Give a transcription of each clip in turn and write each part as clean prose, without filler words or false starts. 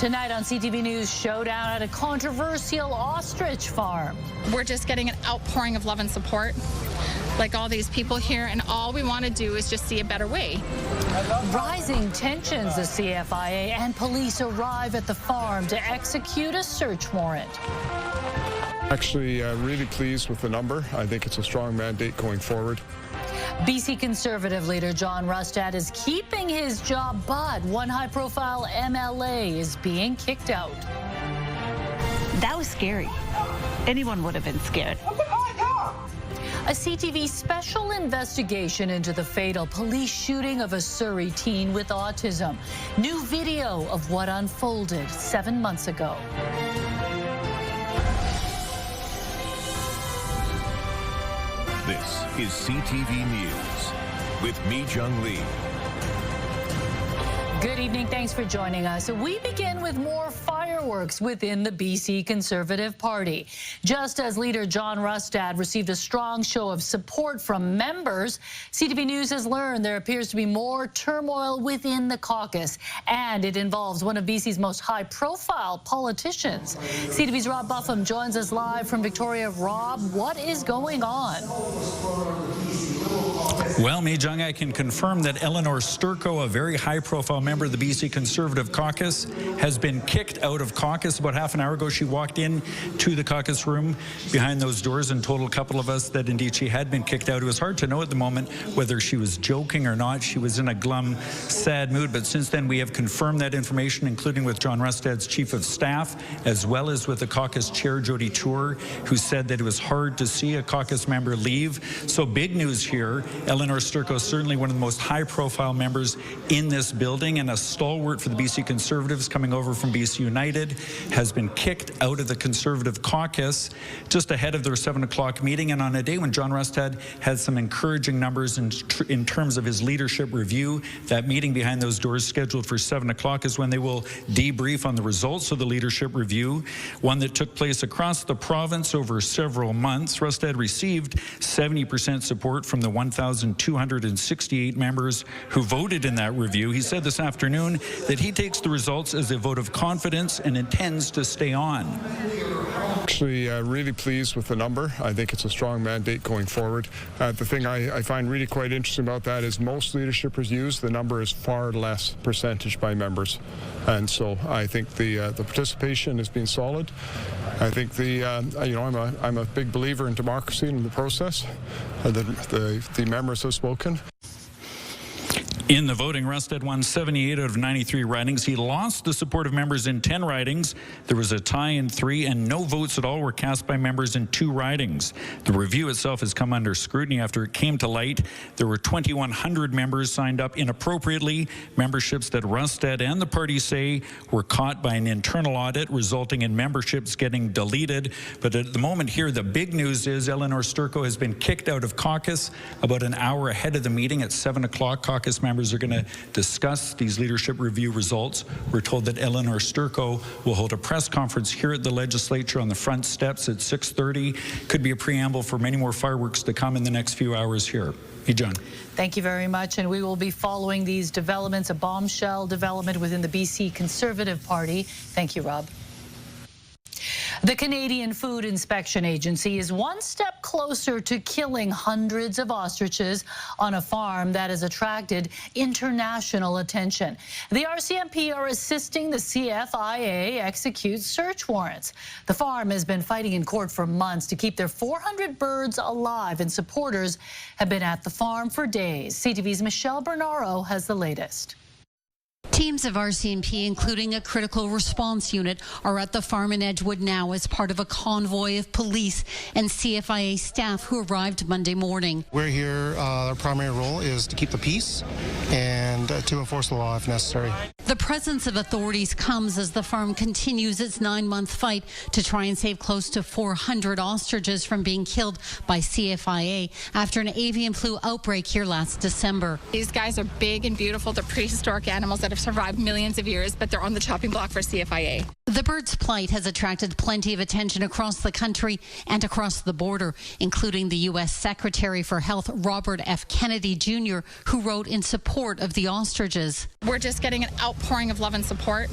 Tonight on CTV News, showdown at a controversial ostrich farm. We're just getting an outpouring of love and support, like all these people here, and all we want to do is just see a better way. Rising tensions, the CFIA and police arrive at the farm to execute a search warrant. Actually, really pleased with the number. I think it's a strong mandate going forward. BC Conservative leader John Rustad is keeping his job, but one high-profile MLA is being kicked out. That was scary. Anyone would have been scared. A CTV special investigation into the fatal police shooting of a Surrey teen with autism. New video of what unfolded 7 months ago. This is CTV News with Mi Jung Lee. Good evening. Thanks for joining us. We begin with more fireworks within the BC Conservative Party. Just as leader John Rustad received a strong show of support from members, CTV News has learned there appears to be more turmoil within the caucus, and it involves one of BC's most high-profile politicians. CTV's Rob Buffum joins us live from Victoria. Rob, what is going on? Well, Mi Jung, I can confirm that Eleanor Sturko, a very high-profile member of the BC Conservative caucus, has been kicked out of caucus. About half an hour ago, she walked in to the caucus room behind those doors and told a couple of us that indeed she had been kicked out. It was hard to know at the moment whether she was joking or not. She was in a glum, sad mood, but since then we have confirmed that information, including with John Rustad's chief of staff, as well as with the caucus chair, Jody Tour, who said that it was hard to see a caucus member leave. So big news here. Eleanor Sturko is certainly one of the most high-profile members in this building, and a stalwart for the BC Conservatives coming over from BC United has been kicked out of the Conservative caucus just ahead of their 7 o'clock meeting, and on a day when John Rustad had some encouraging numbers in terms of his leadership review. That meeting behind those doors scheduled for 7 o'clock is when they will debrief on the results of the leadership review, one that took place across the province over several months. Rustad received 70% support from the 1,268 members who voted in that review. He said this afternoon that he takes the results as a vote of confidence and intends to stay on. Actually, really pleased with the number. I think it's a strong mandate going forward. The thing I find really quite interesting about that is most leadership reviews, the number is far less percentage by members. And so I think the participation has been solid. I think I'm a big believer in democracy and the process. The members have spoken. In the voting, Rustad won 78 out of 93 ridings. He lost the support of members in 10 ridings. There was a tie in 3, and no votes at all were cast by members in 2 ridings. The review itself has come under scrutiny after it came to light. There were 2,100 members signed up inappropriately, memberships that Rustad and the party say were caught by an internal audit, resulting in memberships getting deleted. But at the moment here, the big news is Eleanor Sturko has been kicked out of caucus about an hour ahead of the meeting at 7 o'clock. Caucus members are going to discuss these leadership review results. We're told that Eleanor Sturko will hold a press conference here at the legislature on the front steps at 6:30. Could be a preamble for many more fireworks to come in the next few hours here. Hey, John. Thank you very much, and we will be following these developments, a bombshell development within the BC Conservative Party. Thank you, Rob. The Canadian Food Inspection Agency is one step closer to killing hundreds of ostriches on a farm that has attracted international attention. The RCMP are assisting the CFIA execute search warrants. The farm has been fighting in court for months to keep their 400 birds alive, and supporters have been at the farm for days. CTV's Michelle Bernaro has the latest. Teams of RCMP, including a critical response unit, are at the farm in Edgewood now as part of a convoy of police and CFIA staff who arrived Monday morning. We're here, our primary role is to keep the peace and to enforce the law if necessary. The presence of authorities comes as the farm continues its 9-month fight to try and save close to 400 ostriches from being killed by CFIA after an avian flu outbreak here last December. These guys are big and beautiful. They're prehistoric animals that have survived millions of years, but they're on the chopping block for CFIA. The bird's plight has attracted plenty of attention across the country and across the border, including the U.S. Secretary for Health, Robert F. Kennedy Jr., who wrote in support of the ostriches. We're just getting an outpouring of love and support,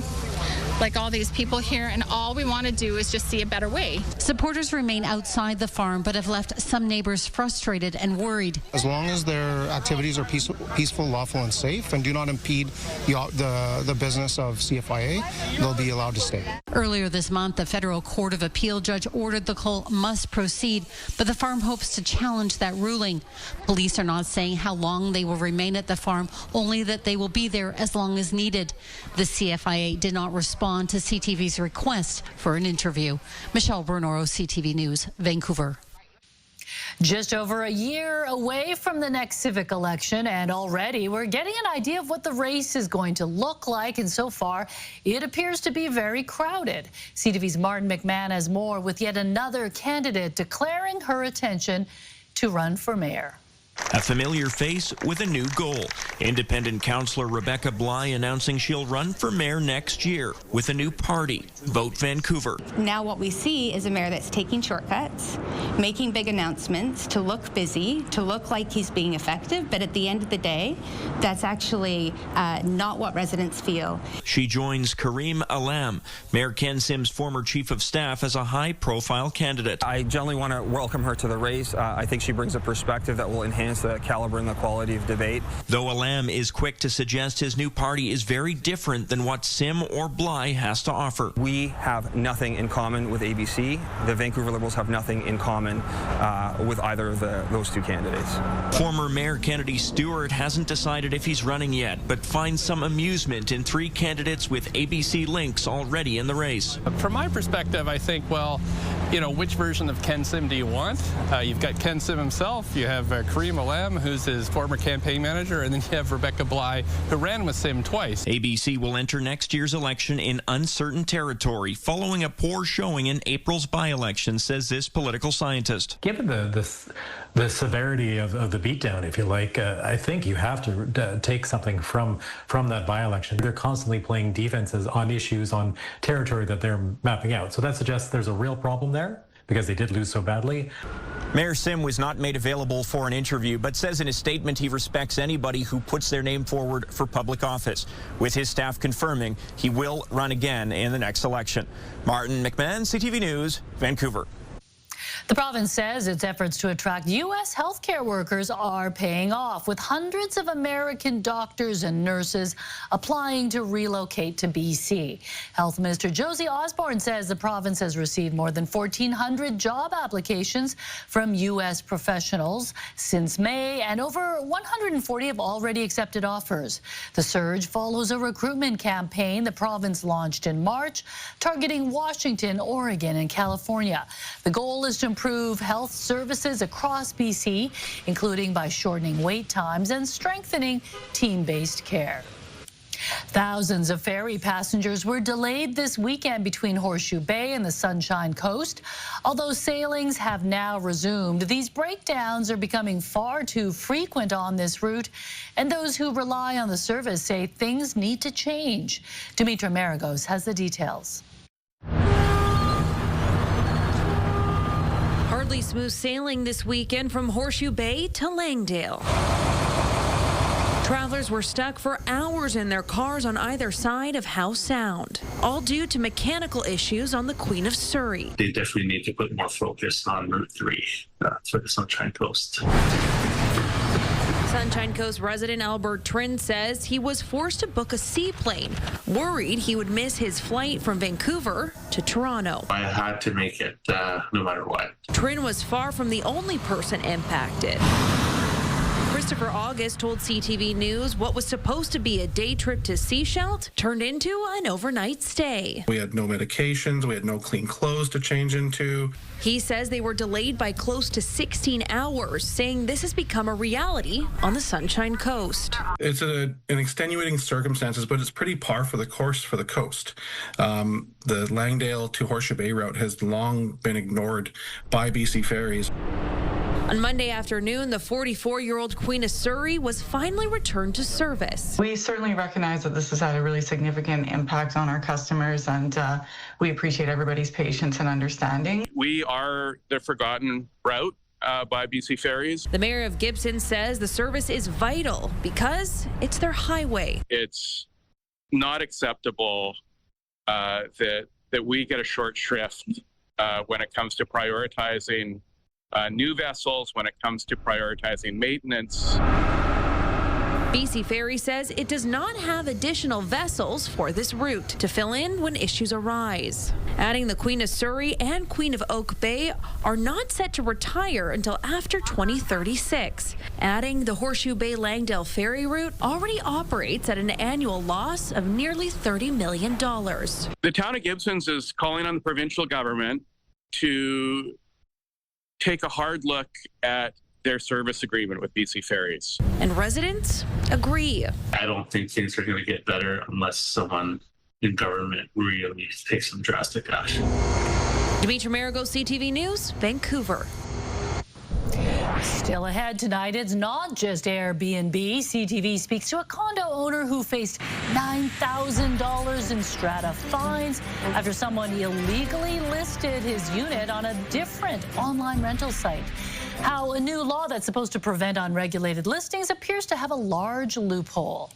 like all these people here, and all we want to do is just see a better way. Supporters remain outside the farm but have left some neighbors frustrated and worried. As long as their activities are peaceful, lawful, and safe and do not impede the business of CFIA, they'll be allowed to stay. Earlier this month, the Federal Court of Appeal judge ordered the cull must proceed, but the farm hopes to challenge that ruling. Police are not saying how long they will remain at the farm, only that they will be there as long as needed. The CFIA did not respond to CTV's request for an interview. Michelle Bernoro, CTV News, Vancouver. Just over a year away from the next civic election, and already we're getting an idea of what the race is going to look like, and so far it appears to be very crowded. CTV's Martin McMahon has more with yet another candidate declaring her intention to run for mayor. A familiar face with a new goal. Independent councillor Rebecca Bly announcing she'll run for mayor next year with a new party, Vote Vancouver. Now what we see is a mayor that's taking shortcuts, making big announcements to look busy, to look like he's being effective, but at the end of the day, that's actually not what residents feel. She joins Kareem Alam, Mayor Ken Sim's former chief of staff, as a high-profile candidate. I generally want to welcome her to the race. I think she brings a perspective that will enhance the caliber and the quality of debate. Though Alam is quick to suggest his new party is very different than what Sim or Bly has to offer. We have nothing in common with ABC. The Vancouver Liberals have nothing in common with either of those two candidates. Former Mayor Kennedy Stewart hasn't decided if he's running yet, but finds some amusement in three candidates with ABC links already in the race. From my perspective, I think, well, you know, which version of Ken Sim do you want? You've got Ken Sim himself, you have Kareem Alam, who's his former campaign manager, and then you have Rebecca Bly, who ran with Sim twice. ABC will enter next year's election in uncertain territory, following a poor showing in April's by-election, says this political scientist. Given the severity of the beatdown, if you like, I think you have to take something from that by-election. They're constantly playing defenses on issues, on territory that they're mapping out. So that suggests there's a real problem there, because they did lose so badly. Mayor Sim was not made available for an interview, but says in his statement he respects anybody who puts their name forward for public office, with his staff confirming he will run again in the next election. Martin McMahon, CTV News, Vancouver. The province says its efforts to attract U.S. healthcare workers are paying off, with hundreds of American doctors and nurses applying to relocate to B.C. Health Minister Josie Osborne says the province has received more than 1,400 job applications from U.S. professionals since May, and over 140 have already accepted offers. The surge follows a recruitment campaign the province launched in March, targeting Washington, Oregon, and California. The goal is to improve health services across BC, including by shortening wait times and strengthening team-based care. Thousands of ferry passengers were delayed this weekend between Horseshoe Bay and the Sunshine Coast. Although sailings have now resumed, these breakdowns are becoming far too frequent on this route, and those who rely on the service say things need to change. Dimitra Maragos has the details. Hardly smooth sailing this weekend from Horseshoe Bay to Langdale. Travelers were stuck for hours in their cars on either side of Howe Sound, all due to mechanical issues on the Queen of Surrey. They definitely need to put more focus on Route 3 for the Sunshine Coast. Sunshine Coast resident Albert Trin says he was forced to book a seaplane, worried he would miss his flight from Vancouver to Toronto. I had to make it no matter what. Trin was far from the only person impacted. Christopher August told CTV News what was supposed to be a day trip to Sechelt turned into an overnight stay. We had no medications, we had no clean clothes to change into. He says they were delayed by close to 16 hours, saying this has become a reality on the Sunshine Coast. It's an extenuating circumstances, but it's pretty par for the course for the coast. The Langdale to Horseshoe Bay route has long been ignored by BC Ferries. On Monday afternoon, the 44-year-old Queen of Surrey was finally returned to service. We certainly recognize that this has had a really significant impact on our customers, and we appreciate everybody's patience and understanding. We are the forgotten route by BC Ferries. The mayor of Gibson says the service is vital because it's their highway. It's not acceptable that we get a short shrift when it comes to prioritizing new vessels, when it comes to prioritizing maintenance. BC Ferry says it does not have additional vessels for this route to fill in when issues arise. Adding the Queen of Surrey and Queen of Oak Bay are not set to retire until after 2036. Adding the Horseshoe Bay Langdale ferry route already operates at an annual loss of nearly $30 million. The town of Gibsons is calling on the provincial government to take a hard look at their service agreement with BC Ferries. And residents agree. I don't think things are going to get better unless someone in government really takes some drastic action. Demetra Marigo, CTV News, Vancouver. Still ahead tonight, it's not just Airbnb. CTV speaks to a condo owner who faced $9,000 in strata fines after someone illegally listed his unit on a different online rental site. How a new law that's supposed to prevent unregulated listings appears to have a large loophole.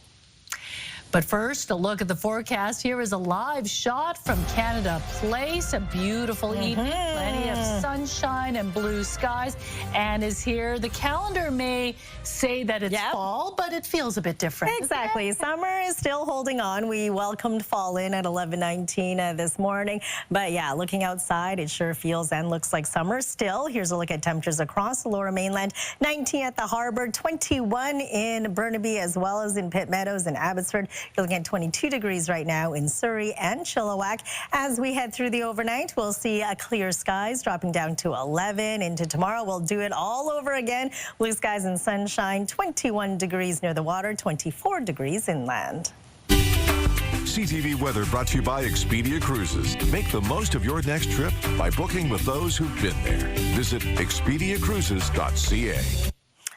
But first, a look at the forecast. Here is a live shot from Canada Place. A beautiful evening, plenty of sunshine and blue skies. Anne is here. The calendar may say that it's fall, but it feels a bit different. Exactly. Summer is still holding on. We welcomed fall in at 11:19 this morning. But yeah, looking outside, it sure feels and looks like summer still. Here's a look at temperatures across the Lower Mainland. 19 at the Harbour, 21 in Burnaby, as well as in Pitt Meadows and Abbotsford. You're looking at 22 degrees right now in Surrey and Chilliwack. As we head through the overnight, we'll see clear skies dropping down to 11. Into tomorrow, we'll do it all over again. Blue skies and sunshine, 21 degrees near the water, 24 degrees inland. CTV Weather brought to you by Expedia Cruises. Make the most of your next trip by booking with those who've been there. Visit expediacruises.ca.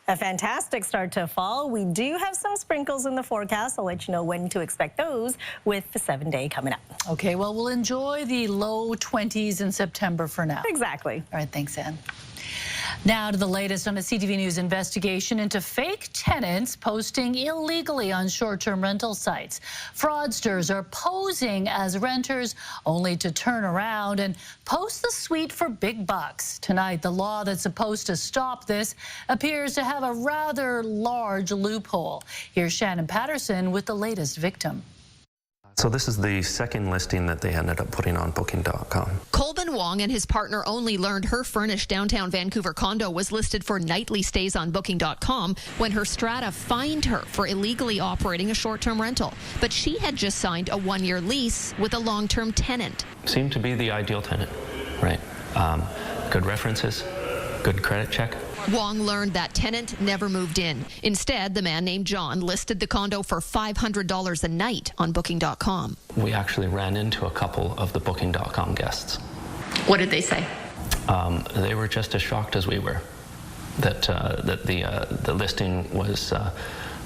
A fantastic start to fall. We do have some sprinkles in the forecast. I'll let you know when to expect those with the 7-day coming up. Okay, well, we'll enjoy the low 20s in September for now. Exactly. All right, thanks, Anne. Now to the latest on a CTV News investigation into fake tenants posting illegally on short-term rental sites. Fraudsters are posing as renters only to turn around and post the suite for big bucks. Tonight, the law that's supposed to stop this appears to have a rather large loophole. Here's Shannon Patterson with the latest victim. So this is the second listing that they ended up putting on Booking.com. Colbin Wong and his partner only learned her furnished downtown Vancouver condo was listed for nightly stays on Booking.com when her strata fined her for illegally operating a short-term rental. But she had just signed a 1-year lease with a long-term tenant. Seemed to be the ideal tenant, right? Good references, good credit check. Wong learned that tenant never moved in. Instead, the man named John listed the condo for $500 a night on Booking.com. We actually ran into a couple of the Booking.com guests. What did they say? They were just as shocked as we were that the listing was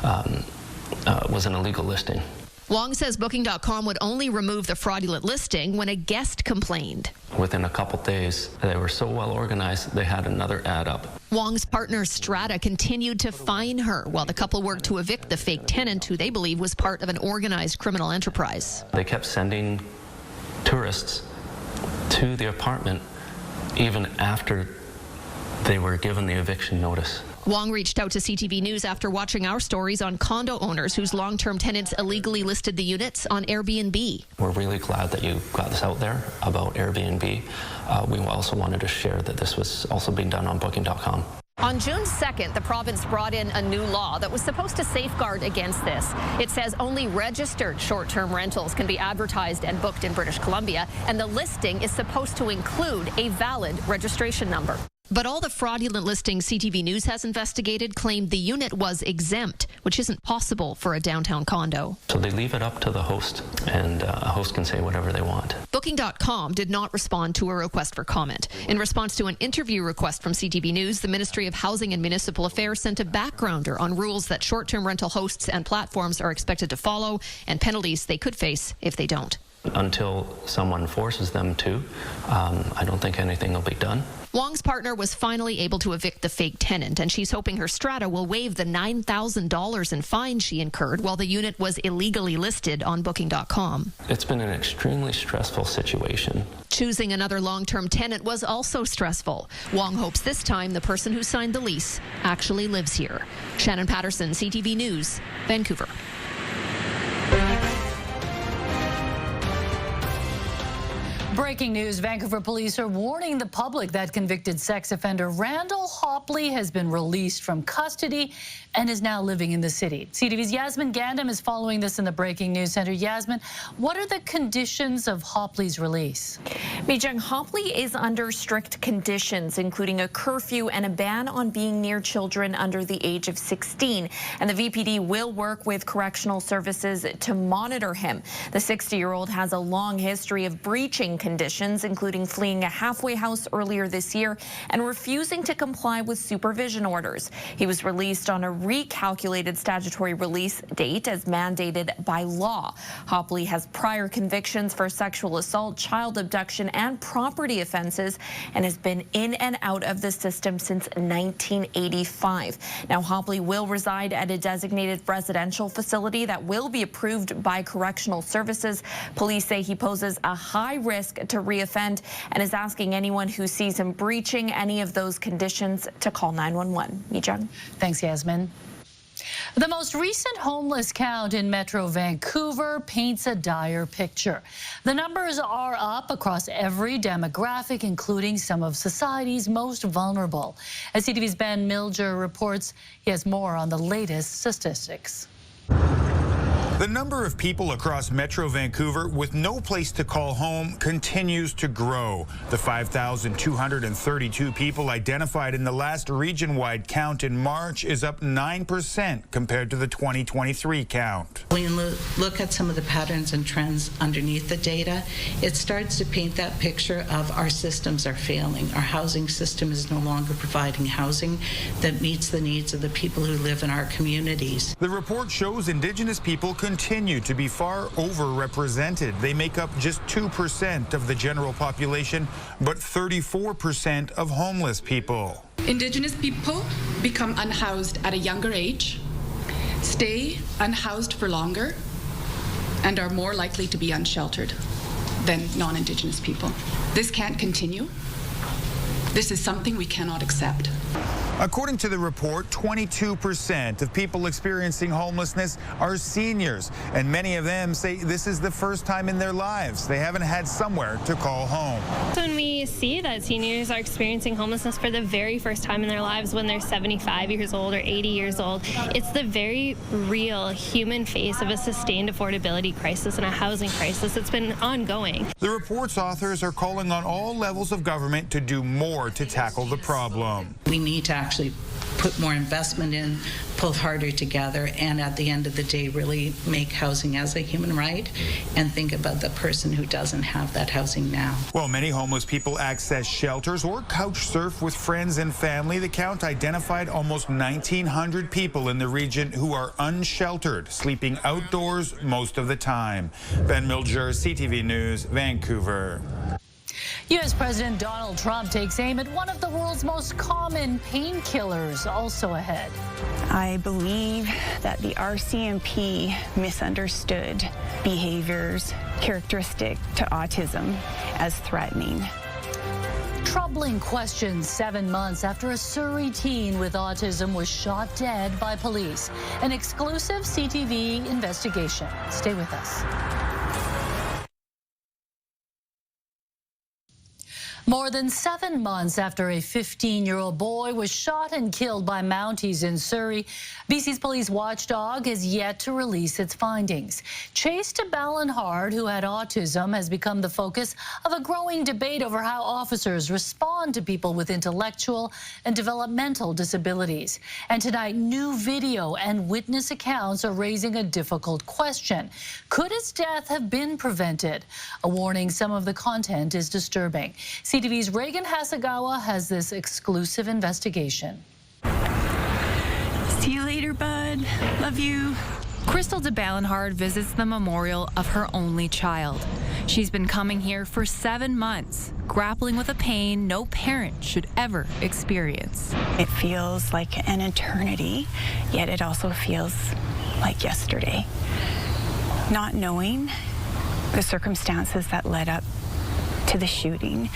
an illegal listing. Wong says Booking.com would only remove the fraudulent listing when a guest complained. Within a couple days, they were so well organized, they had another ad up. Wong's partner Strata continued to fine her while the couple worked to evict the fake tenant who they believe was part of an organized criminal enterprise. They kept sending tourists to the apartment even after they were given the eviction notice. Wong reached out to CTV News after watching our stories on condo owners whose long-term tenants illegally listed the units on Airbnb. We're really glad that you got this out there about Airbnb. We also wanted to share that this was also being done on Booking.com. On June 2nd, the province brought in a new law that was supposed to safeguard against this. It says only registered short-term rentals can be advertised and booked in British Columbia, and the listing is supposed to include a valid registration number. But all the fraudulent listings CTV News has investigated claimed the unit was exempt, which isn't possible for a downtown condo. So they leave it up to the host, and a host can say whatever they want. Booking.com did not respond to a request for comment. In response to an interview request from CTV News, the Ministry of Housing and Municipal Affairs sent a backgrounder on rules that short-term rental hosts and platforms are expected to follow and penalties they could face if they don't. Until someone forces them to, I don't think anything will be done. Wong's partner was finally able to evict the fake tenant, and she's hoping her strata will waive the $9,000 in fines she incurred while the unit was illegally listed on Booking.com. It's been an extremely stressful situation. Choosing another long-term tenant was also stressful. Wong hopes this time the person who signed the lease actually lives here. Shannon Patterson, CTV News, Vancouver. Breaking news, Vancouver police are warning the public that convicted sex offender Randall Hopley has been released from custody and is now living in the city. CTV's Yasmin Gandam is following this in the Breaking News Center. Yasmin, what are the conditions of Hopley's release? Mijung, Hopley is under strict conditions, including a curfew and a ban on being near children under the age of 16. And the VPD will work with correctional services to monitor him. The 60-year-old has a long history of breaching conditions, including fleeing a halfway house earlier this year and refusing to comply with supervision orders. He was released on a recalculated statutory release date as mandated by law. Hopley has prior convictions for sexual assault, child abduction, and property offenses and has been in and out of the system since 1985. Now, Hopley will reside at a designated residential facility that will be approved by correctional services. Police say he poses a high risk to reoffend and is asking anyone who sees him breaching any of those conditions to call 911. Mijung. Thanks, Yasmin. The most recent homeless count in Metro Vancouver paints a dire picture. The numbers are up across every demographic, including some of society's most vulnerable. As CTV's Ben Milger reports, he has more on the latest statistics. The number of people across Metro Vancouver with no place to call home continues to grow. The 5,232 people identified in the last region-wide count in March is up 9% compared to the 2023 count. When you look at some of the patterns and trends underneath the data, it starts to paint that picture of our systems are failing. Our housing system is no longer providing housing that meets the needs of the people who live in our communities. The report shows Indigenous people continue to be far overrepresented. They make up just 2% of the general population, but 34% of homeless people. Indigenous people become unhoused at a younger age, stay unhoused for longer, and are more likely to be unsheltered than non-Indigenous people. This can't continue. This is something we cannot accept. According to the report, 22% of people experiencing homelessness are seniors, and many of them say this is the first time in their lives they haven't had somewhere to call home. When we see that seniors are experiencing homelessness for the very first time in their lives when they're 75 years old or 80 years old, it's the very real human face of a sustained affordability crisis and a housing crisis that's been ongoing. The report's authors are calling on all levels of government to do more to tackle the problem. We need to actually put more investment in, pull harder together, and at the end of the day, really make housing as a human right and think about the person who doesn't have that housing now. While many homeless people access shelters or couch surf with friends and family, the count identified almost 1,900 people in the region who are unsheltered, sleeping outdoors most of the time. Ben Milger, CTV News, Vancouver. U.S. President Donald Trump takes aim at one of the world's most common painkillers, also ahead. I believe that the RCMP misunderstood behaviors characteristic to autism as threatening. Troubling questions 7 months after a Surrey teen with autism was shot dead by police. An exclusive CTV investigation. Stay with us. More than 7 months after a 15-year-old boy was shot and killed by Mounties in Surrey, BC's police watchdog has yet to release its findings. Chase de Ballenhard, who had autism, has become the focus of a growing debate over how officers respond to people with intellectual and developmental disabilities. And tonight, new video and witness accounts are raising a difficult question. Could his death have been prevented? A warning, some of the content is disturbing. CTV's Reagan Hasegawa has this exclusive investigation. See you later, bud. Love you. Crystal de Balenhard visits the memorial of her only child. She's been coming here for 7 months, grappling with a pain no parent should ever experience. It feels like an eternity, yet it also feels like yesterday. Not knowing the circumstances that led up to the shooting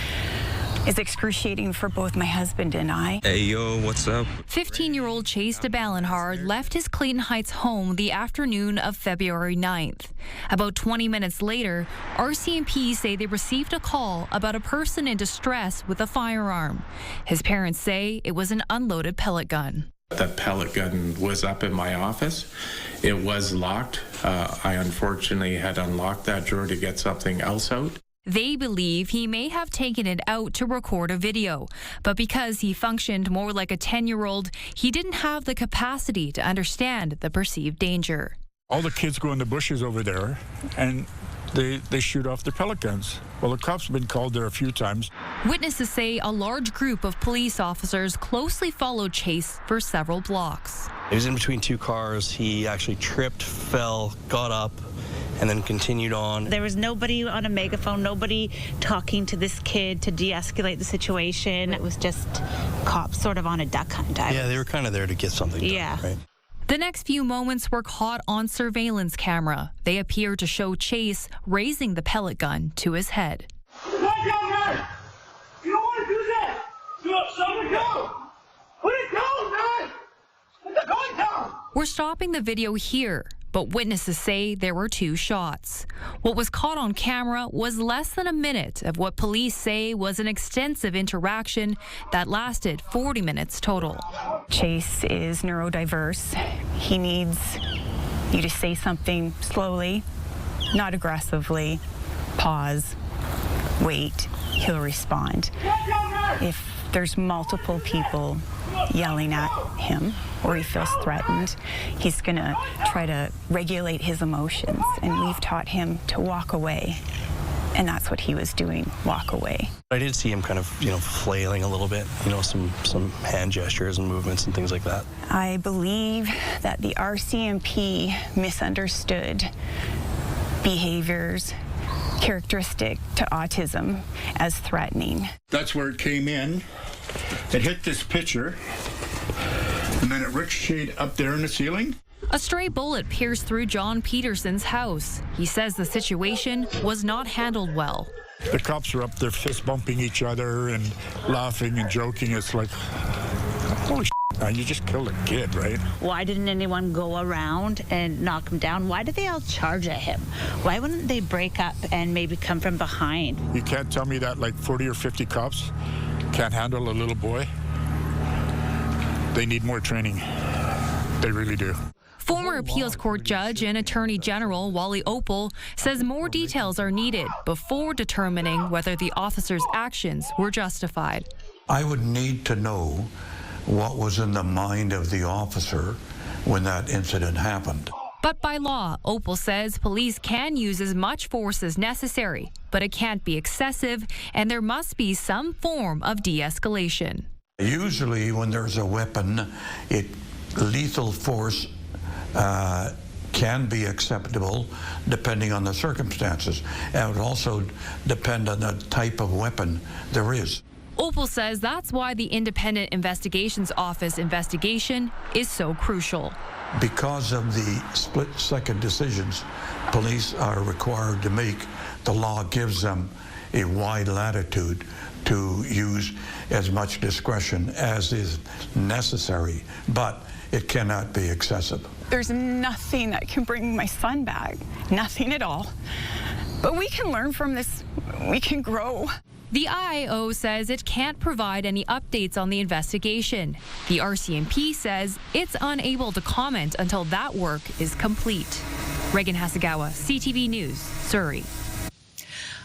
is excruciating for both my husband and I. Hey, yo, what's up? 15-year-old Chase de Balenhard left his Clayton Heights home the afternoon of February 9th. About 20 minutes later, RCMP say they received a call about a person in distress with a firearm. His parents say it was an unloaded pellet gun. That pellet gun was up in my office. It was locked. I unfortunately had unlocked that drawer to get something else out. They believe he may have taken it out to record a video, but because he functioned more like a 10-year-old, he didn't have the capacity to understand the perceived danger. All the kids go in the bushes over there, and they shoot off their pellet guns. Well, the cops have been called there a few times. Witnesses say a large group of police officers closely followed Chase for several blocks. He was in between two cars. He actually tripped, fell, got up, and then continued on. There was nobody on a megaphone, nobody talking to this kid to de-escalate the situation. It was just cops sort of on a duck hunt. Yeah, they were kind of there to get something done, yeah. Right? The next few moments were caught on surveillance camera. They appear to show Chase raising the pellet gun to his head. You don't want to do that! Someone go! Put it down, man! Put the gun down! We're stopping the video here, but witnesses say there were 2 shots. What was caught on camera was less than a minute of what police say was an extensive interaction that lasted 40 minutes total. Chase is neurodiverse. He needs you to say something slowly, not aggressively. Pause, wait, he'll respond. If there's multiple people yelling at him or he feels threatened, he's going to try to regulate his emotions, and we've taught him to walk away, and that's what he was doing, walk away. I did see him kind of, flailing a little bit, some hand gestures and movements and things like that. I believe that the RCMP misunderstood behaviors characteristic to autism as threatening. That's where it came in. It hit this picture, and then it ricocheted up there in the ceiling. A stray bullet pierced through John Peterson's house. He says the situation was not handled well. The cops were up there fist bumping each other and laughing and joking. It's like, holy shit, man, you just killed a kid, right? Why didn't anyone go around and knock him down? Why did they all charge at him? Why wouldn't they break up and maybe come from behind? You can't tell me that like 40 or 50 cops can't handle a little boy. They need more training. They really do. Former appeals court judge and Attorney General Wally Opal says more details are needed before determining whether the officer's actions were justified. I would need to know what was in the mind of the officer when that incident happened. But by law, Opal says police can use as much force as necessary, but it can't be excessive, and there must be some form of de-escalation. Usually when there's a weapon, lethal force can be acceptable depending on the circumstances. And it would also depend on the type of weapon there is. Opal says that's why the Independent Investigations Office investigation is so crucial. Because of the split-second decisions police are required to make, the law gives them a wide latitude to use as much discretion as is necessary, but it cannot be excessive. There's nothing that can bring my son back, nothing at all. But we can learn from this, we can grow. The IAO says it can't provide any updates on the investigation. The RCMP says it's unable to comment until that work is complete. Reagan Hasegawa, CTV News, Surrey.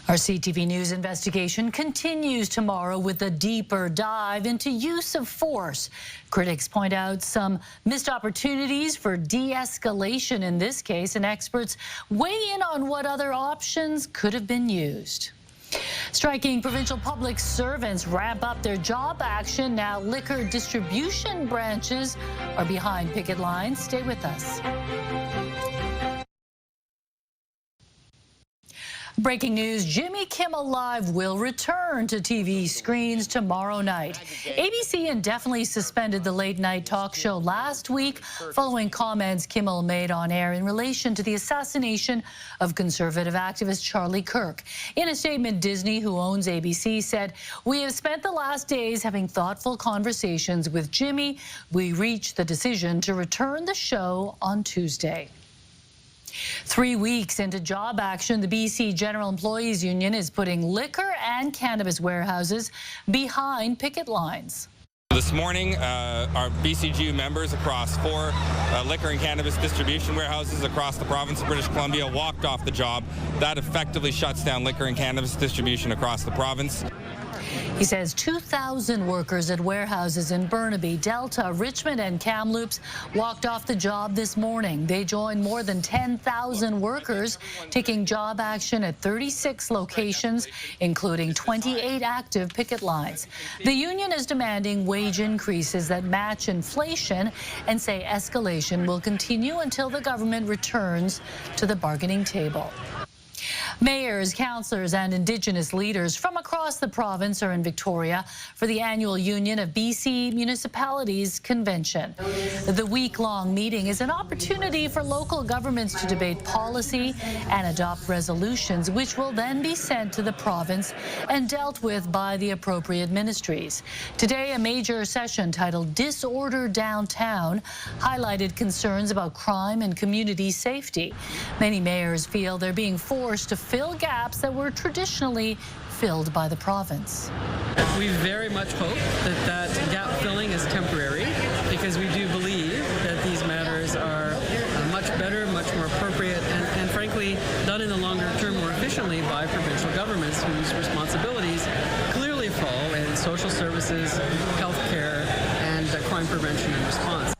Our CTV News investigation continues tomorrow with a deeper dive into use of force. Critics point out some missed opportunities for de-escalation in this case, and experts weigh in on what other options could have been used. Striking provincial public servants ramp up their job action. Now liquor distribution branches are behind picket lines. Stay with us. Breaking news, Jimmy Kimmel Live will return to TV screens tomorrow night. ABC indefinitely suspended the late-night talk show last week following comments Kimmel made on air in relation to the assassination of conservative activist Charlie Kirk. In a statement, Disney, who owns ABC, said, "We have spent the last days having thoughtful conversations with Jimmy. We reached the decision to return the show on Tuesday." 3 weeks into job action, the BC General Employees Union is putting liquor and cannabis warehouses behind picket lines. This morning, our BCGU members across 4 liquor and cannabis distribution warehouses across the province of British Columbia walked off the job. That effectively shuts down liquor and cannabis distribution across the province. He says 2,000 workers at warehouses in Burnaby, Delta, Richmond and Kamloops walked off the job this morning. They joined more than 10,000 workers taking job action at 36 locations, including 28 active picket lines. The union is demanding wage increases that match inflation and say escalation will continue until the government returns to the bargaining table. Mayors, councillors and Indigenous leaders from across the province are in Victoria for the annual Union of BC Municipalities Convention. The week-long meeting is an opportunity for local governments to debate policy and adopt resolutions, which will then be sent to the province and dealt with by the appropriate ministries. Today, a major session titled Disorder Downtown highlighted concerns about crime and community safety. Many mayors feel they're being forced to fill gaps that were traditionally filled by the province. We very much hope that that gap filling is temporary, because we do believe that these matters are much better, much more appropriate, and frankly, done in the longer term more efficiently by provincial governments whose responsibilities clearly fall in social services, healthcare, and crime prevention and response.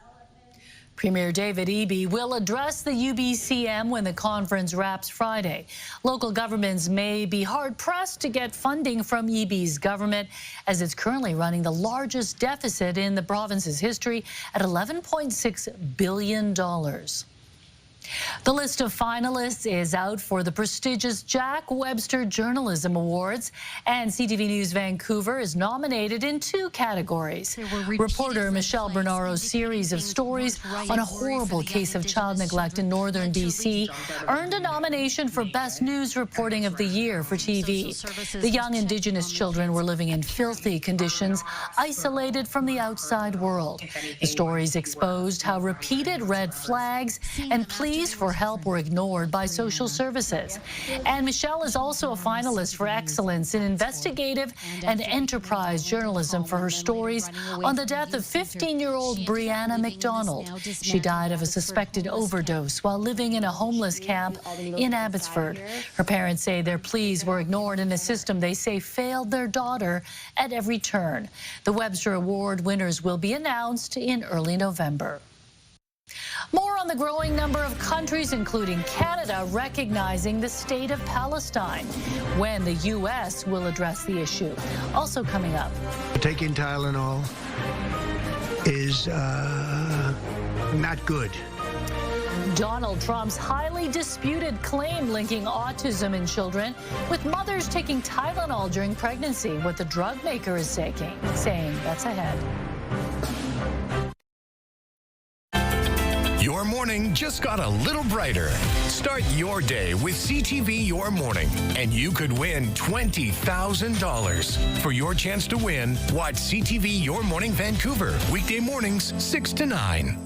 Premier David Eby will address the UBCM when the conference wraps Friday. Local governments may be hard-pressed to get funding from Eby's government, as it's currently running the largest deficit in the province's history at $11.6 billion. The list of finalists is out for the prestigious Jack Webster Journalism Awards, and CTV News Vancouver is nominated in 2 categories. Reporter Michelle Bernauro's series of stories on a horrible case of child neglect in northern BC earned a nomination for Best News Reporting of the Year for TV. The young Indigenous children were living in filthy conditions, isolated from the outside world. The stories exposed how repeated red flags and pleas for help were ignored by social services. And Michelle is also a finalist for excellence in investigative and enterprise journalism for her stories on the death of 15-year-old Brianna McDonald. She died of a suspected overdose while living in a homeless camp in Abbotsford. Her parents say their pleas were ignored in a system they say failed their daughter at every turn. The Webster Award winners will be announced in early November. More on the growing number of countries, including Canada, recognizing the state of Palestine, when the U.S. will address the issue. Also coming up. Taking Tylenol is not good. Donald Trump's highly disputed claim linking autism in children with mothers taking Tylenol during pregnancy, what the drug maker is saying. That's ahead. Your morning just got a little brighter. Start your day with CTV Your Morning, and you could win $20,000. For your chance to win, watch CTV Your Morning Vancouver, weekday mornings 6 to 9.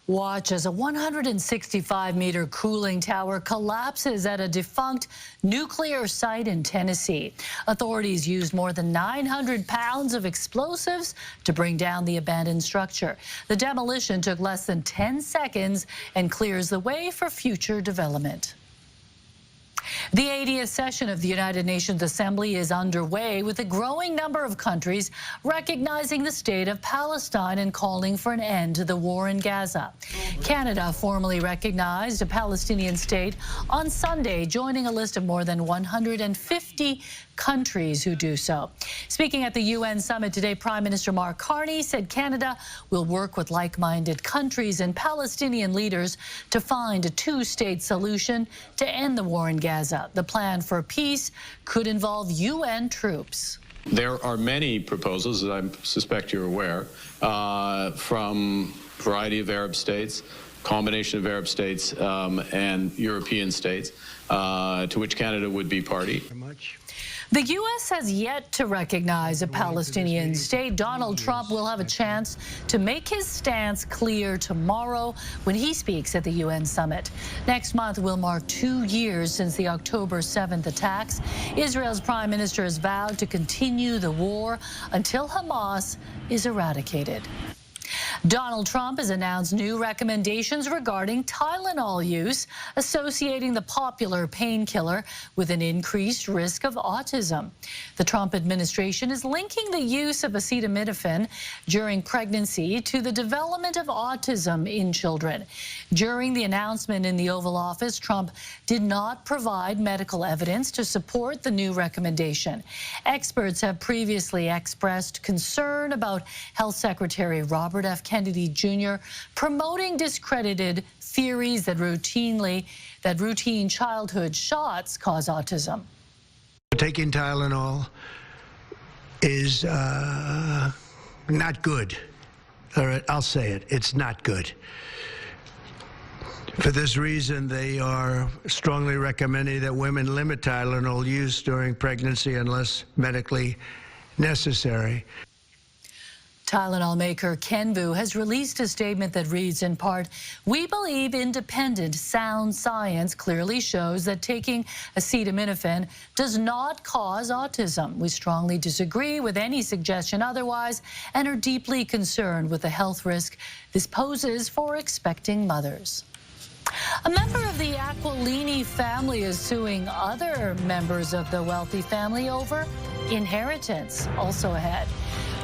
Watch as a 165-meter cooling tower collapses at a defunct nuclear site in Tennessee. Authorities used more than 900 pounds of explosives to bring down the abandoned structure. The demolition took less than 10 seconds and clears the way for future development. The 80th session of the United Nations Assembly is underway, with a growing number of countries recognizing the state of Palestine and calling for an end to the war in Gaza. Canada formally recognized a Palestinian state on Sunday, joining a list of more than 150 countries who do so. Speaking at the UN summit today, Prime Minister Mark Carney said Canada will work with like-minded countries and Palestinian leaders to find a two-state solution to end the war in Gaza. The plan for peace could involve UN troops. There are many proposals, as I suspect you're aware, from a variety of Arab states, combination of Arab states and European states, to which Canada would be party. The U.S. has yet to recognize a Palestinian state. Donald Trump will have a chance to make his stance clear tomorrow when he speaks at the UN summit. Next month will mark 2 years since the October 7th attacks. Israel's prime minister has vowed to continue the war until Hamas is eradicated. Donald Trump has announced new recommendations regarding Tylenol use, associating the popular painkiller with an increased risk of autism. The Trump administration is linking the use of acetaminophen during pregnancy to the development of autism in children. During the announcement in the Oval Office, Trump did not provide medical evidence to support the new recommendation. Experts have previously expressed concern about Health Secretary Robert F. Kennedy Jr. promoting discredited theories that routine childhood shots cause autism. Taking Tylenol is not good. All right, I'll say it. It's not good. For this reason, they are strongly recommending that women limit Tylenol use during pregnancy unless medically necessary. Tylenol maker Kenvue has released a statement that reads in part, "We believe independent, sound science clearly shows that taking acetaminophen does not cause autism. We strongly disagree with any suggestion otherwise and are deeply concerned with the health risk this poses for expecting mothers." A member of the Aqualini family is suing other members of the wealthy family over inheritance. Also ahead,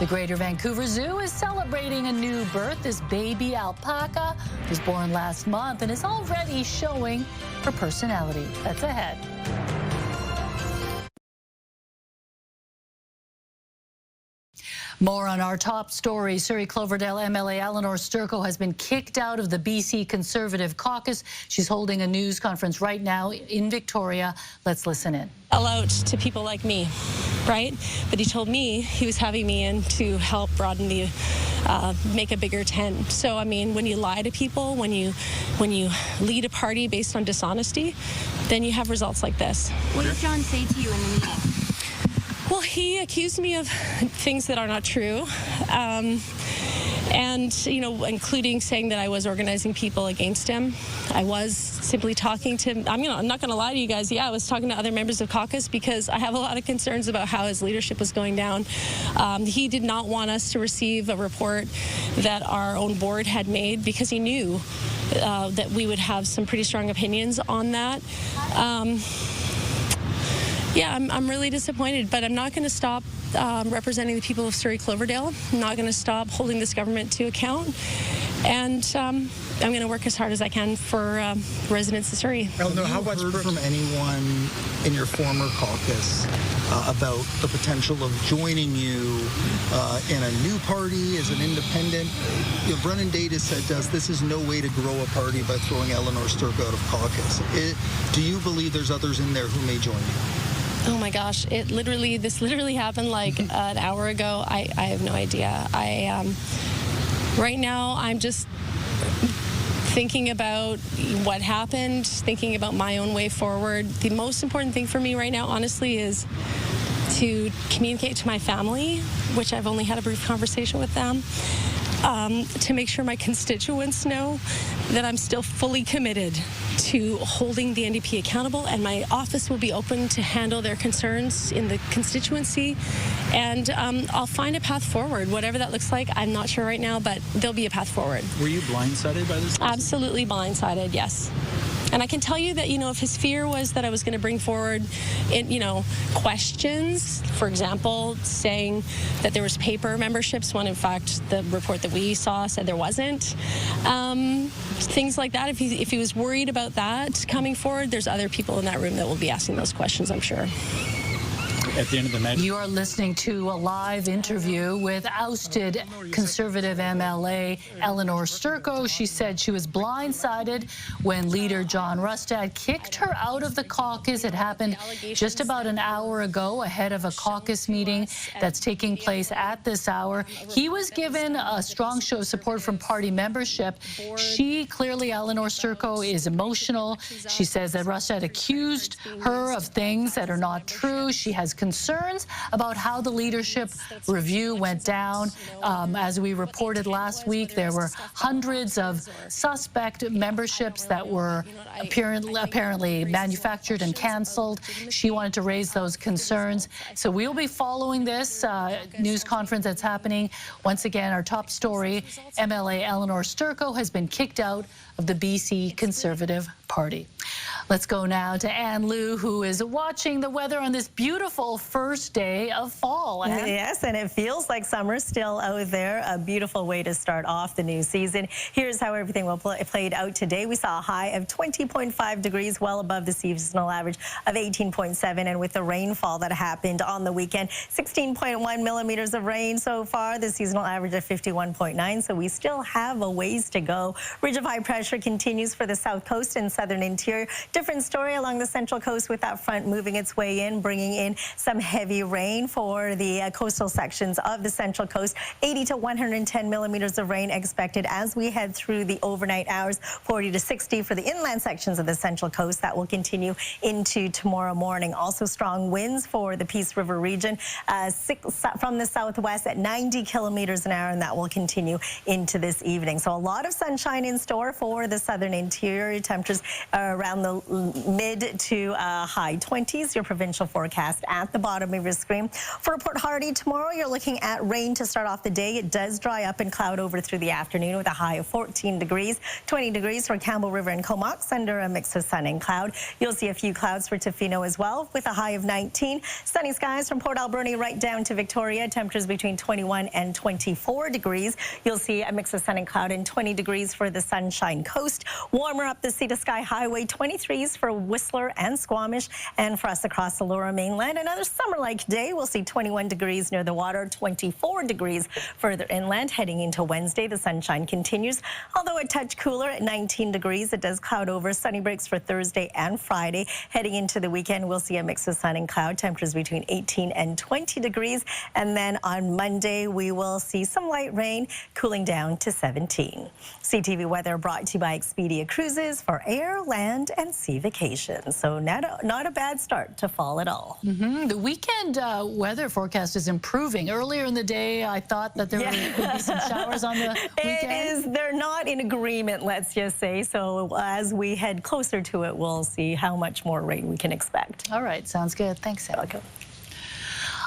the Greater Vancouver Zoo is celebrating a new birth. This baby alpaca was born last month and is already showing her personality. That's ahead. More on our top story. Surrey Cloverdale MLA Eleanor Sturko has been kicked out of the BC Conservative caucus. She's holding a news conference right now in Victoria. Let's listen in. Allowed to people like me, right? But he told me he was having me in to help broaden the, make a bigger tent. So, I mean, when you lie to people, when you lead a party based on dishonesty, then you have results like this. What did John say to you in the meeting? Well, he accused me of things that are not true, and, you know, including saying that I was organizing people against him. I was simply talking to, I'm not going to lie to you guys, yeah, I was talking to other members of caucus because I have a lot of concerns about how his leadership was going down. He did not want us to receive a report that our own board had made because he knew that we would have some pretty strong opinions on that. Yeah, I'm really disappointed, but I'm not going to stop representing the people of Surrey Cloverdale. I'm not going to stop holding this government to account, and I'm going to work as hard as I can for residents of Surrey. Eleanor, how much heard from anyone in your former caucus about the potential of joining you in a new party as an independent? You know, Brennan Davis said this is no way to grow a party by throwing Eleanor Sturko out of caucus. Do you believe there's others in there who may join you? Oh my gosh, this literally happened like an hour ago. I have no idea. Right now I'm just thinking about what happened, thinking about my own way forward. The most important thing for me right now, honestly, is to communicate to my family, which I've only had a brief conversation with them, to make sure my constituents know that I'm still fully committed to holding the NDP accountable, and my office will be open to handle their concerns in the constituency, and I'll find a path forward, whatever that looks like. I'm not sure right now, but there'll be a path forward. Were you blindsided by this? Absolutely blindsided, yes. And I can tell you that, you know, if his fear was that I was going to bring forward, questions, for example, saying that there was paper memberships, when in fact the report that we saw said there wasn't, things like that. If he was worried about that coming forward, there's other people in that room that will be asking those questions, I'm sure. at the end of the night. You are listening to a live interview with ousted Conservative MLA Eleanor Sturko. She said she was blindsided when leader John Rustad kicked her out of the caucus. It happened just about an hour ago ahead of a caucus meeting that's taking place at this hour. He was given a strong show of support from party membership. She, clearly, Eleanor Sturko, is emotional. She says that Rustad accused her of things that are not true. She has concerns about how the leadership review went down. As we reported last week, there were hundreds of suspect memberships that were apparently manufactured and canceled. She wanted to raise those concerns. So we'll be following this news conference that's happening. Once again, our top story, MLA Eleanor Sturko has been kicked out of the BC Conservative Party. Let's go now to Ann Lou, who is watching the weather on this beautiful first day of fall. Ann? Yes, and it feels like summer's still out there. A beautiful way to start off the new season. Here's how everything played out today. We saw a high of 20.5 degrees, well above the seasonal average of 18.7. And with the rainfall that happened on the weekend, 16.1 millimeters of rain so far, the seasonal average of 51.9. So we still have a ways to go. Ridge of high pressure continues for the south coast and southern interior. Different story along the central coast with that front moving its way in, bringing in some heavy rain for the coastal sections of the central coast. 80 to 110 millimeters of rain expected as we head through the overnight hours. 40 to 60 for the inland sections of the central coast. That will continue into tomorrow morning. Also strong winds for the Peace River region from the southwest at 90 kilometers an hour, and that will continue into this evening. So a lot of sunshine in store for the southern interior. Temperatures around the mid to high 20s. Your provincial forecast at the bottom of your screen. For Port Hardy tomorrow, you're looking at rain to start off the day. It does dry up and cloud over through the afternoon with a high of 14 degrees. 20 degrees for Campbell River and Comox under a mix of sun and cloud. You'll see a few clouds for Tofino as well with a high of 19. Sunny skies from Port Alberni right down to Victoria. Temperatures between 21 and 24 degrees. You'll see a mix of sun and cloud and 20 degrees for the Sunshine Coast. Warmer up the Sea to Sky Highway. 23s for Whistler and Squamish, and for us across the Lower Mainland. Another summer-like day. We'll see 21 degrees near the water, 24 degrees further inland. Heading into Wednesday, the sunshine continues, although a touch cooler at 19 degrees. It does cloud over. Sunny breaks for Thursday and Friday. Heading into the weekend, we'll see a mix of sun and cloud. Temperatures between 18 and 20 degrees. And then on Monday, we will see some light rain, cooling down to 17. CTV weather brought to you by Expedia Cruises for air, land, and sea vacations. So not a bad start to fall at all. The weekend weather forecast is improving. Earlier in the day, I thought that there would be some showers on the weekend. They're not in agreement, let's just say. So as we head closer to it, we'll see how much more rain we can expect. All right, sounds good. Thanks, Sarah. Okay.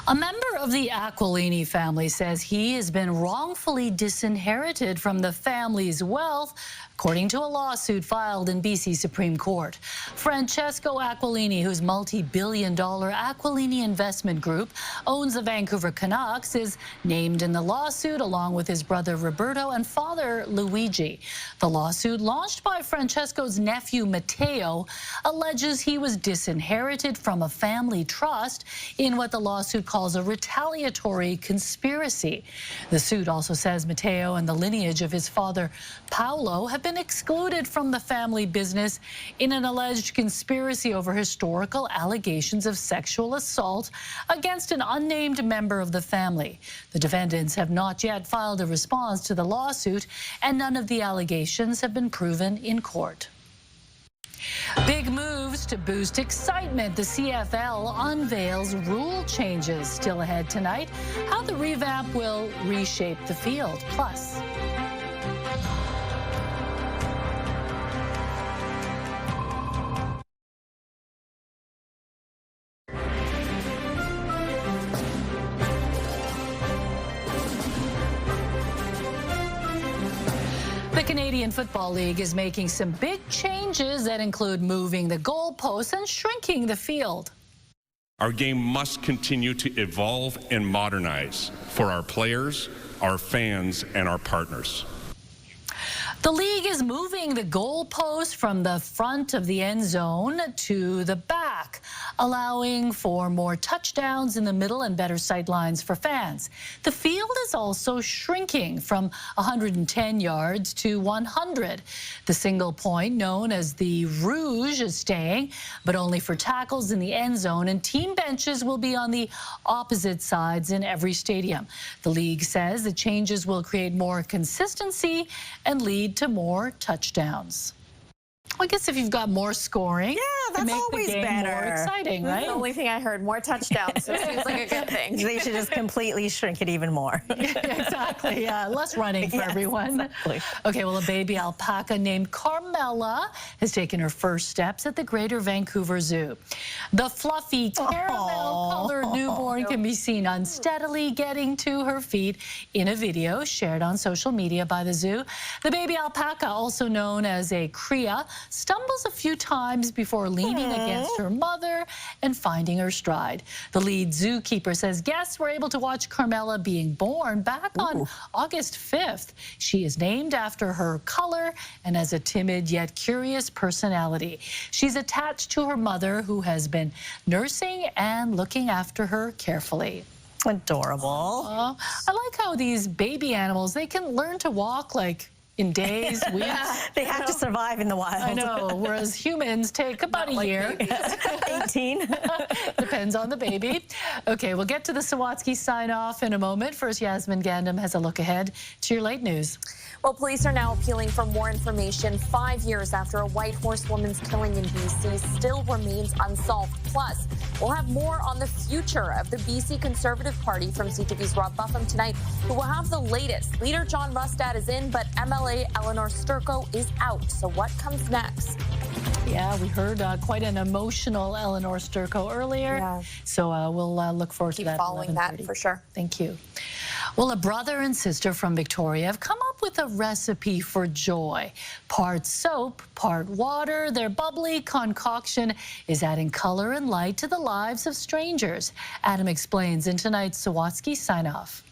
A member of the Aqualini family says he has been wrongfully disinherited from the family's wealth, according to a lawsuit filed in BC Supreme Court. Francesco Aqualini, whose multi-billion-dollar Aqualini Investment Group owns the Vancouver Canucks, is named in the lawsuit along with his brother Roberto and father Luigi. The lawsuit, launched by Francesco's nephew Matteo, alleges he was disinherited from a family trust in what the lawsuit calls a retaliatory conspiracy. The suit also says Matteo and the lineage of his father Paolo have been excluded from the family business in an alleged conspiracy over historical allegations of sexual assault against an unnamed member of the family. The defendants have not yet filed a response to the lawsuit, and none of the allegations have been proven in court. Big moves to boost excitement. The CFL unveils rule changes. Still ahead tonight, how the revamp will reshape the field. Plus, the Canadian Football League is making some big changes that include moving the goalposts and shrinking the field. Our game must continue to evolve and modernize for our players, our fans, and our partners. The league is moving the goalpost from the front of the end zone to the back. back, allowing for more touchdowns in the middle and better sight lines for fans. The field is also shrinking from 110 yards to 100. The single point, known as the Rouge, is staying, but only for tackles in the end zone, and team benches will be on the opposite sides in every stadium. The league says the changes will create more consistency and lead to more touchdowns. I guess if you've got more scoring, yeah, that's always the game better. More exciting, right? That's the only thing I heard. More touchdowns. So it seems like a good thing. They should just completely shrink it even more. Exactly. Yeah, less running for everyone. Exactly. Okay, well, a baby alpaca named Carmela has taken her first steps at the Greater Vancouver Zoo. The fluffy caramel-colored newborn can be seen unsteadily getting to her feet in a video shared on social media by the zoo. The baby alpaca, also known as a cria, stumbles a few times before leaning against her mother and finding her stride. The lead zookeeper says guests were able to watch Carmela being born back on August 5th. She is named after her color and has a timid yet curious personality. She's attached to her mother, who has been nursing and looking after her carefully. Adorable. I like how these baby animals, they can learn to walk like in days, weeks. They have to survive in the wild. I know, whereas humans take about a year. 18. Depends on the baby. Okay, we'll get to the Sawatsky sign-off in a moment. First, Yasmin Gandam has a look ahead to your late news. Well, police are now appealing for more information 5 years after a white horsewoman's killing in BC still remains unsolved. Plus, we'll have more on the future of the BC Conservative Party from CTV's Rob Buffum tonight, who will have the latest. Leader John Rustad is in, but MLA Eleanor Sturko is out. So what comes next? Yeah, we heard quite an emotional Eleanor Sturko earlier. Yeah. So we'll look forward to that. Keep following that for sure. Thank you. Well, a brother and sister from Victoria have come up with a recipe for joy. Part soap, part water. Their bubbly concoction is adding color and light to the lives of strangers. Adam explains in tonight's Sawatsky sign-off.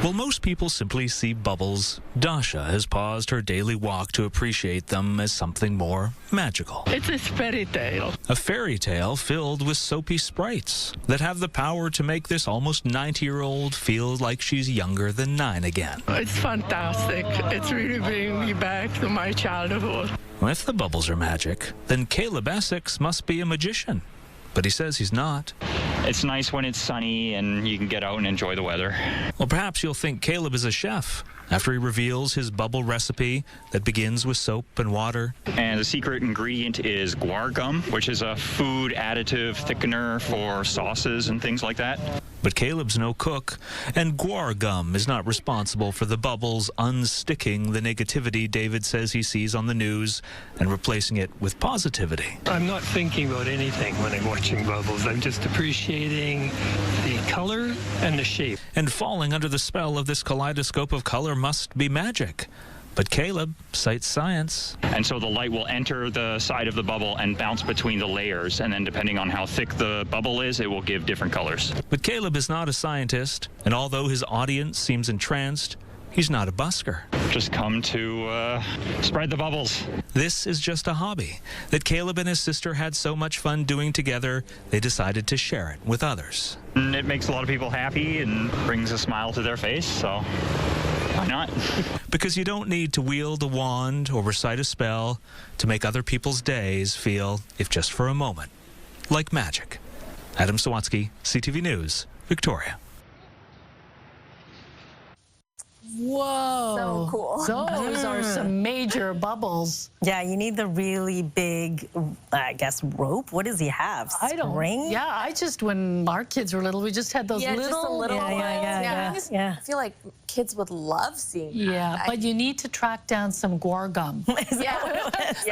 While most people simply see bubbles, Dasha has paused her daily walk to appreciate them as something more magical. It's a fairy tale. A fairy tale filled with soapy sprites that have the power to make this almost 90-year-old feel like she's younger than 9 again. It's fantastic. It's really bringing me back to my childhood. If the bubbles are magic, then Caleb Essex must be a magician. But he says he's not. It's nice when it's sunny and you can get out and enjoy the weather. Well, perhaps you'll think Caleb is a chef after he reveals his bubble recipe that begins with soap and water. And the secret ingredient is guar gum, which is a food additive thickener for sauces and things like that. But Caleb's no cook, and guar gum is not responsible for the bubbles unsticking the negativity David says he sees on the news and replacing it with positivity. I'm not thinking about anything when I'm watching bubbles. I'm just appreciating the color and the shape. And falling under the spell of this kaleidoscope of color must be magic. But Caleb cites science. And so the light will enter the side of the bubble and bounce between the layers, and then depending on how thick the bubble is, it will give different colors. But Caleb is not a scientist, and although his audience seems entranced, he's not a busker. Just come to spread the bubbles. This is just a hobby that Caleb and his sister had so much fun doing together, they decided to share it with others. And it makes a lot of people happy and brings a smile to their face, so why not? Because you don't need to wield a wand or recite a spell to make other people's days feel, if just for a moment, like magic. Adam Sawatsky, CTV News, Victoria. Whoa. So cool. Those are some major bubbles. Yeah, you need the really big, I guess, rope. What does he have? I don't. String? Yeah, I just, when our kids were little, we just had those little. Just a little yeah. I feel like kids would love seeing that. Yeah, but you need to track down some guar gum.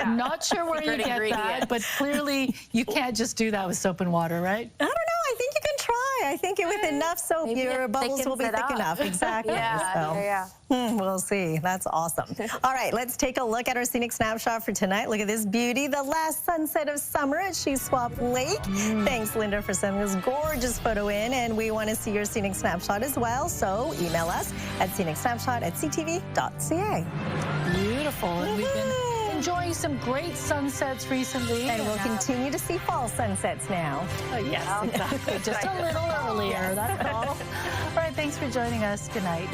I'm not sure where you get that, but clearly you can't just do that with soap and water, right? I don't know. I think you can try. I think with enough soap, your bubbles will be thick enough. Exactly. We'll see. That's awesome. All right, let's take a look at our scenic snapshot for tonight. Look at this beauty, the last sunset of summer at Swap Lake. Thanks, Linda, for sending this gorgeous photo in, and we want to see your scenic snapshot as well, so email us at scenicsnapshot@ctv.ca. Beautiful. And we've been enjoying some great sunsets recently. And we'll continue to see fall sunsets now. Yes, exactly. Just a little earlier, that's all. All right, thanks for joining us. Good night.